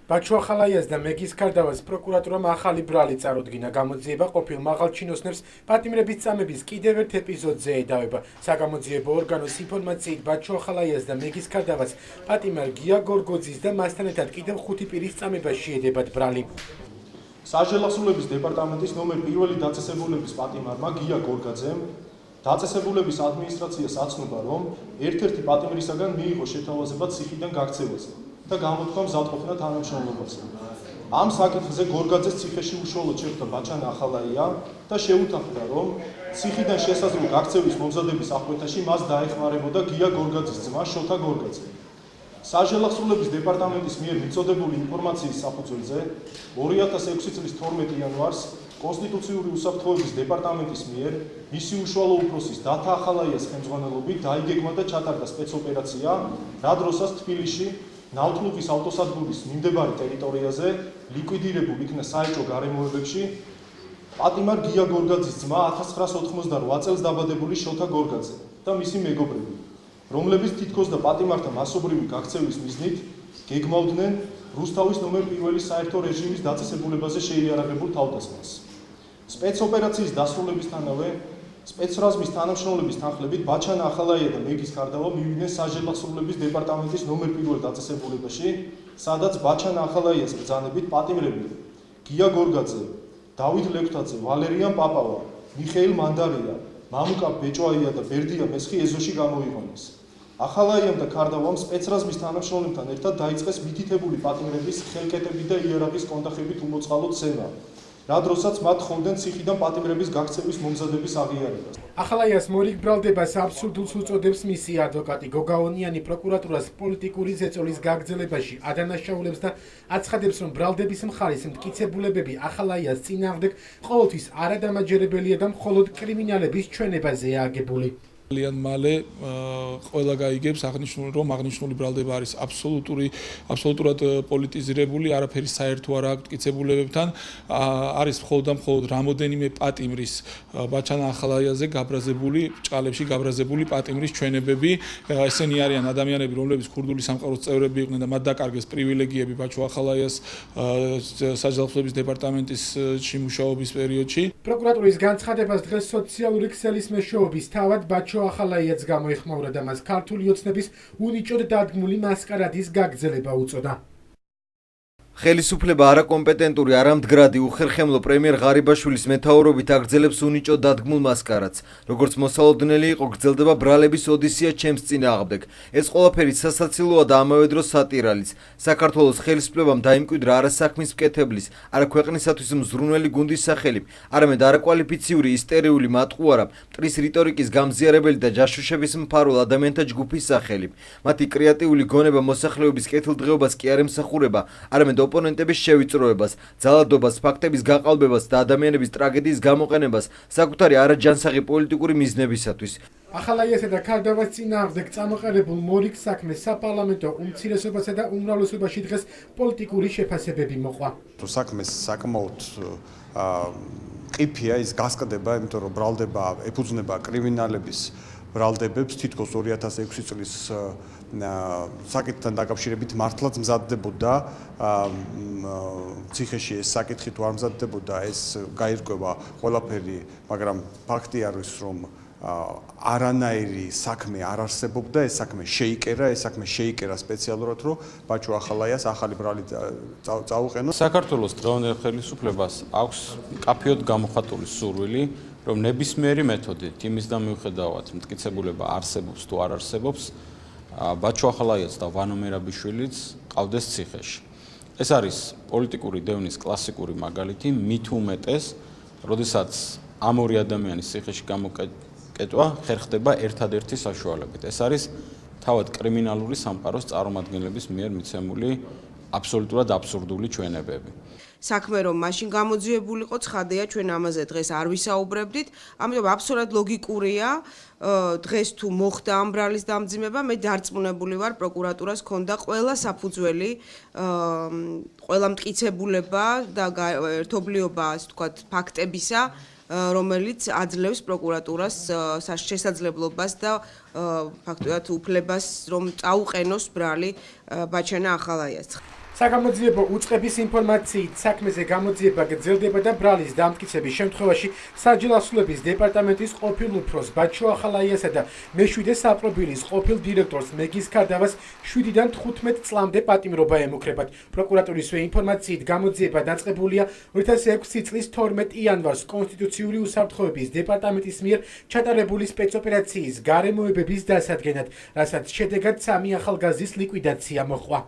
ბაჩო ახალაიას და მეგის ქარდავას პროკურატურამ ახალი ბრალი წარუდგინა. გამოძიება ყოფილ მაღალჩინოსნებს პატიმრების წამების კიდევ ერთ ეპიზოდზე ედავება. საგამოძიებო ორგანოს ინფორმაციით ბაჩო ახალაიას და მეგის ქარდავას პატიმარ გია გორგოძის და მასთან ერთად კიდევ 5 პირის წამება შეედებათ ბრალი. საჟელახსოვრების დეპარტამენტის ნომერ 1 დაწესებულების პატიმარმა გია გორგაძემ დაწესებულების ადმინისტრაციას აცნობა, რომ ერთ-ერთი პატიმრისაგან მიიღო შეთავაზება ციხიდან გაქცევაზე და გამოთქვა მზადყოფნა თანამშრომლობაზე. ამ საკითხზე გორგაძეს ციხეში უშუალოდ შეხვდა ბაჩანა ახალაია და შეუთანხმდა, რომ ციხიდან შესაძლო გაქცევის მომზადების აღკვეთაში მას დაეხმარებოდა გია გორგაძის ძმა შოთა გორგაძე. საჟელახსოვრების დეპარტამენტის მიერ მიწოდებული ინფორმაციის საფუძველზე 2006 წლის 12 იანვარს კონსტიტუციური უსაფრთხოების დეპარტამენტის მიერ მისი უშუალო უფროსის დათა ახალაიას ხელმძღვანელობით დაიგეგმა და ჩატარდა სპეცოპერაცია, რა დროსაც თბილისში ნავთლუღის ავტოსადგურის მიმდებარე ტერიტორიაზე ლიკვიდირებულ იქნა საეჭვო გარემოებებში პატიმარ გია გორგაძის ძმა 1988 წელს დაბადებული შოთა გორგაძე და მისი მეგობრები, რომლებიც თითქოს და პატიმართა მასობრივი გაქცევის მიზნით გეგმავდნენ რუსთავის ნომერ 1 საერთო რეჟიმის დაწესებულებაზე შეიარაღებულ თავდასხმას. სპეცოპერაციის დასრულებისთანავე სპეცრაზმის თანამშრომლების თანხლებით ბაჩანა ახალაია და მეგის ქარდავა მივიდნენ საჟელახსოვრების დეპარტამენტის ნომერ 1 დაწესებულებაში, სადაც ბაჩანა ახალაიას ბრძანებით პატიმრები გია გორგაძე, დავით ლეკვთაძე, ვალერიან პაპავა, მიხეილ მანდარია, მამუკა ბეჭვაია და ბერდია მესხი ეზოში გამოიყვანეს. ახალაიამ და ქარდავამ სპეცრაზმის თანამშრომლებთან ერთად დაიწყეს მითითებული პატიმრების ხელკეტები და იერარქიის კონტაქტებით უმოწყალო ცემა, რა დროსაც მათ ხონდნენ ციხიდან პატიმრების გაქცევის მომზადების აღიარებას. ახალაიას მორიგ ბრალდებას აბსურდულს უწოდებს მისი ადვოკატი გოგაონიანი პროკურატურას პოლიტიკური ზეწოლის გაგრძელებაში ადანაშაულებს და აცხადებს, რომ ბრალდების მხარის მტკიცებულებები ახალაიას წინააღმდეგ ყოველთვის არადამაჯერებელია და მხოლოდ კრიმინალების ჩვენებაზეა აგებული. ძალიან მალე ყველა გაიგებს რომ აღნიშნული ბრალდება არის აბსოლუტურად პოლიტიზირებული, არაფერი საერთო არ აქვს მტკიცებულებებთან, არის მხოლოდ რამოდენიმე პატიმრის ბაჩანა ახალაიაზე გაბრაზებული, ჭყალებში გაბრაზებული პატიმრის ჩვენებები. ესენი არიან ადამიანები, რომლებიც ქურდული სამყაროს წევრები იყვნენ და მათ დაკარგეს პრივილეგიები ბაჩო ახალაიას საჟელახსოვრების დეპარტამენტში მუშაობის პერიოდში. პროკურატურის განცხადებას დღეს სოციალური ქსელის მეშვეობის თავად ბაჩო ახალაიაც გამოიხმაურა და მას ქართული ოცნების უნიჭოდ დადგმული მასკარადის გაგრძელება უწოდა. ხელისუფლება არაკომპეტენტური, არამდგრადი, უხერხემლო პრემიერ ღარიბაშვილის მეთაურობით აგრძელებს უნიჭოდ დადგმულ მასკარადს. როგორც მოსალოდნელი იყო, გრძელდება ბრალების ოდისია ჩემს წინააღმდეგ. ეს ყველაფერი სასაცილოა და ამავე დროს სატირალიც. საქართველოს ხელისუფლებამ დაიმკვიდრა არა საქმის მკეთებლის, არა ქვეყნისათვის მზრუნველი გუნდის სახელი, არამედ არაკვალიფიციური ისტერიული მატყუარა, მტრის რიტორიკის გამზიარებელი და ჯაშუშების მფარველ ადამიანთა ჯგუფის სახელი. მათი კრეატიული გონება მოსახლეობის კეთილდღეობას კი არ ემსახურება, არამედ ოპონენტების შევიწროებას, ძალადობას, ფაქტების გაყალბებას და ადამიანების ტრაგედიის გამოყენებას საკუთარი არაჯანსაღი პოლიტიკური მიზნებისათვის. ახალაიასა და ქარდავას წინააღმდეგ წამოყენებულ მორიგ საქმეს sapalamenто უმცირესობასა და უმრავლესობაში დღეს პოლიტიკური შეფასებები მოყვა. საქმეს საკმაოდ ყიფია ის გასკდება, იმიტომ რომ ბრალდება ეფუძნება კრიმინალების ბრალდებებს თითქოს 2006 წლის საკითხთან დაკავშირებით მართლაც მზადდებოდა ციხეში ეს საკითხი თუ არ მზადდებოდა ეს გაირკვევა ყველაფერი, მაგრამ ფაქტი არის რომ არანაირი საქმე არ არსებობდა, ეს საქმე შეიკერა სპეციალურად, რომ ბაჩო ახალაიას ახალი ბრალი წაუყენოს. საქართველოს დღევანდელ ხელისუფლებას აქვს კაფეოდ გამოხატული სურვილი, რომ ნებისმიერი მეთოდით იმისგან მიუხედავად მტკიცებულება არსებობს თუ არ არსებობს, ბაჩო ახალაიას და ვანო მერაბიშვილიც ყავდეს ციხეში. ეს არის პოლიტიკური დევნის კლასიკური მაგალითი, მით უმეტეს, როდესაც ამ ორი ადამიანის ციხეში გამოკეტვა ხერხდება ერთადერთი საშუალებით. ეს არის თავად კრიმინალური სამყაროს წარმომადგენლების მიერ მიცემული აბსოლუტურად აბსურდული ჩვენებები. საქმე რომ მაშინ გამოძიებულიყო ცხადია, ჩვენ ამაზე დღეს არ ვისაუბრებდით, ამიტომ აბსოლუტურად ლოგიკურია დღეს თუ მოხდა ამ ბრალის დამძიმება, მე დარწმუნებული ვარ პროკურატურას ქონდა ყველა საფუძველი, ყველა მტკიცებულება და ერთობლიობა, ასე ვთქვათ, ფაქტებისა, რომელიც აძლევს პროკურატურას შესაძლებლობას და ფაქტობრივად უფლებას, რომ წაუყენოს ბრალი ბაჩანა ახალაიას. საგამოძიებო უწყების ინფორმაციით საქმეზე გამოძიება გრძელდება და ბრალის დამტკიცების შემთხვევაში საჯარო ასულების დეპარტამენტის ყოფილ უფროს ბაჩო ახალაიასა და მეშვიდე საპრობილის ყოფილ დირექტორს მეგის ქარდავას 7-დან 15 წლამდე პატიმრობა ემუქრებათ. პროკურატურისვე ინფორმაციით გამოძიება დაწყებულია 2006 წლის 12 იანვარს კონსტიტუციური უსაფრთხოების დეპარტამენტის მიერ ჩატარებული სპეცოპერაციის გარემოებების დასადგენად, რასაც შედეგად 3 ახალგაზრდის ლიკვიდაცია მოჰყვა.